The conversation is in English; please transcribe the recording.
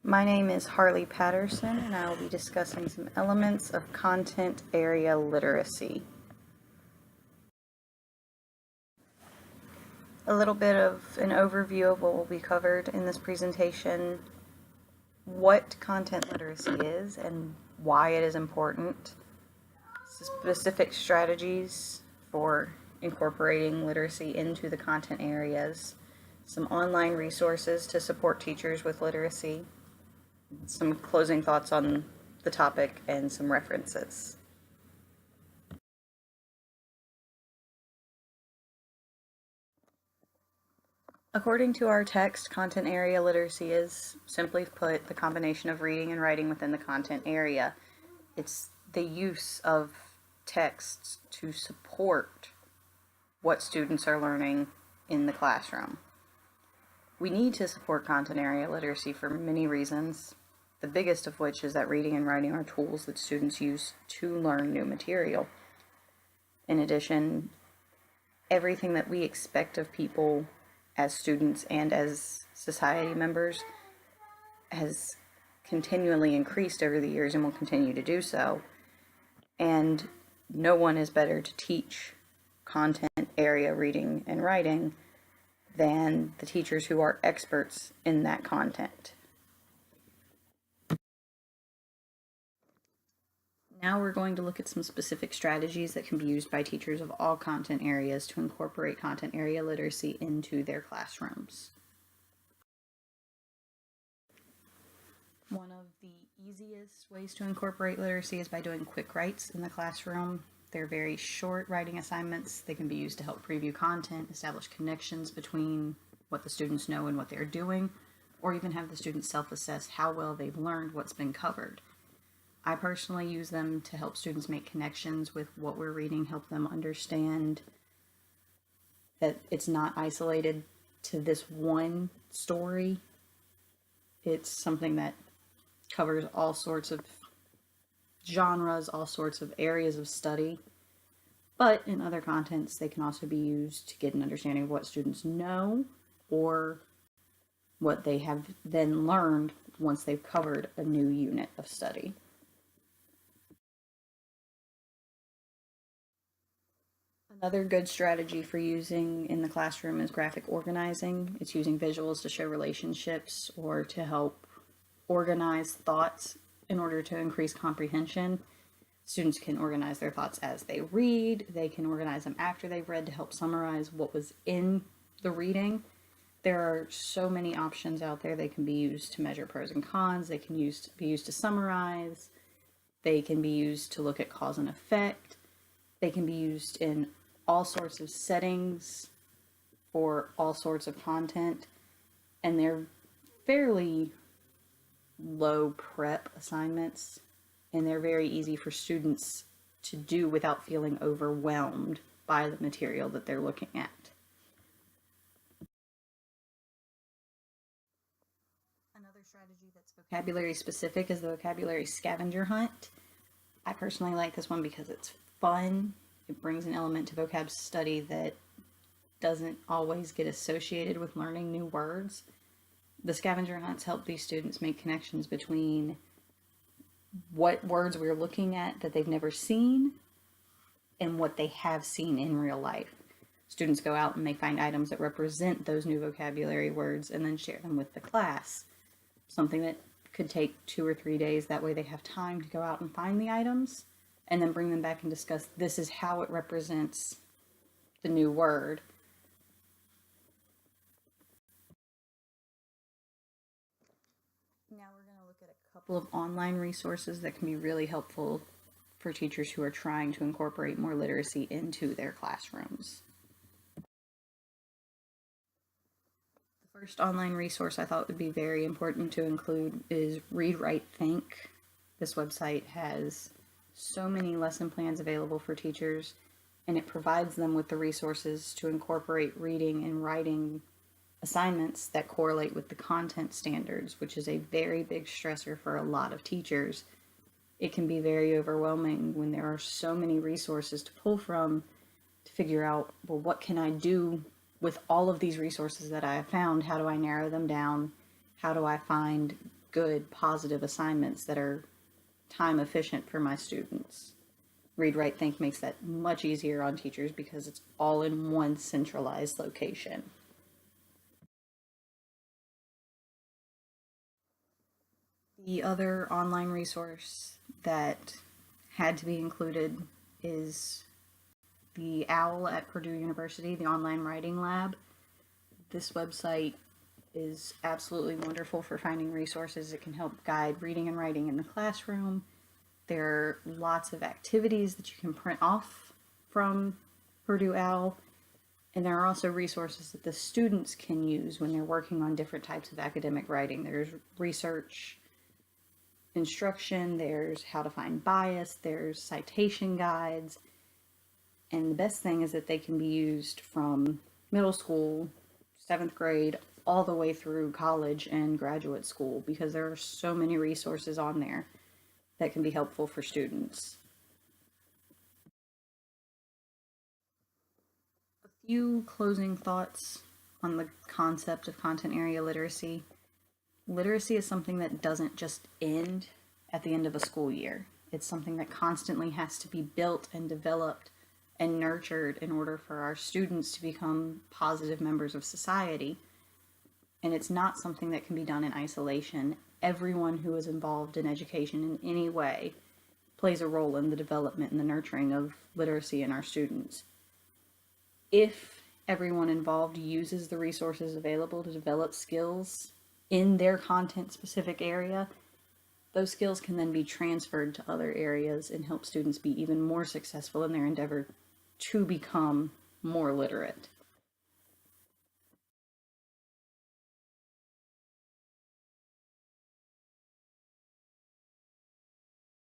My name is Harley Patterson, and I will be discussing some elements of content area literacy. A little bit of an overview of what will be covered in this presentation, what content literacy is and why it is important, specific strategies for incorporating literacy into the content areas, some online resources to support teachers with literacy, some closing thoughts on the topic, and some references. According to our text, content area literacy is, simply put, the combination of reading and writing within the content area. It's the use of texts to support what students are learning in the classroom. We need to support content area literacy for many reasons, the biggest of which is that reading and writing are tools that students use to learn new material. In addition, everything that we expect of people as students and as society members has continually increased over the years and will continue to do so. And no one is better to teach content area reading and writing than the teachers who are experts in that content. Now we're going to look at some specific strategies that can be used by teachers of all content areas to incorporate content area literacy into their classrooms. One of the easiest ways to incorporate literacy is by doing quick writes in the classroom. They're very short writing assignments. They can be used to help preview content, establish connections between what the students know and what they're doing, or even have the students self-assess how well they've learned what's been covered. I personally use them to help students make connections with what we're reading, help them understand that it's not isolated to this one story. It's something that covers all sorts of genres, all sorts of areas of study. But in other contents, they can also be used to get an understanding of what students know or what they have then learned once they've covered a new unit of study. Another good strategy for using in the classroom is graphic organizing. It's using visuals to show relationships or to help organize thoughts in order to increase comprehension. Students can organize their thoughts as they read. They can organize them after they've read to help summarize what was in the reading. There are so many options out there. They can be used to measure pros and cons. They can be used to summarize. They can be used to look at cause and effect. They can be used in all sorts of settings for all sorts of content, and they're fairly low prep assignments, and they're very easy for students to do without feeling overwhelmed by the material that they're looking at. Another strategy that's vocabulary specific is the vocabulary scavenger hunt. I personally like this one because it's fun. It brings an element to vocab study that doesn't always get associated with learning new words. The scavenger hunts help these students make connections between what words we're looking at that they've never seen and what they have seen in real life. Students go out and they find items that represent those new vocabulary words and then share them with the class. Something that could take 2 or 3 days. That way they have time to go out and find the items and then bring them back and discuss this is how it represents the new word. Now we're going to look at a couple of online resources that can be really helpful for teachers who are trying to incorporate more literacy into their classrooms. The first online resource I thought would be very important to include is Read, Write, Think. This website has so many lesson plans available for teachers, and it provides them with the resources to incorporate reading and writing assignments that correlate with the content standards, which is a very big stressor for a lot of teachers. It can be very overwhelming when there are so many resources to pull from to figure out, well, what can I do with all of these resources that I have found? How do I narrow them down? How do I find good, positive assignments that are time efficient for my students. Read, Write, Think makes that much easier on teachers because it's all in one centralized location. The other online resource that had to be included is the OWL at Purdue University, the Online Writing Lab. This website is absolutely wonderful for finding resources. It can help guide reading and writing in the classroom. There are lots of activities that you can print off from Purdue OWL, and there are also resources that the students can use when they're working on different types of academic writing. There's research instruction, there's how to find bias, there's citation guides, and the best thing is that they can be used from middle school, 7th grade, all the way through college and graduate school, because there are so many resources on there that can be helpful for students. A few closing thoughts on the concept of content area literacy. Literacy is something that doesn't just end at the end of a school year. It's something that constantly has to be built and developed and nurtured in order for our students to become positive members of society. And it's not something that can be done in isolation. Everyone who is involved in education in any way plays a role in the development and the nurturing of literacy in our students. If everyone involved uses the resources available to develop skills in their content specific area, those skills can then be transferred to other areas and help students be even more successful in their endeavor to become more literate.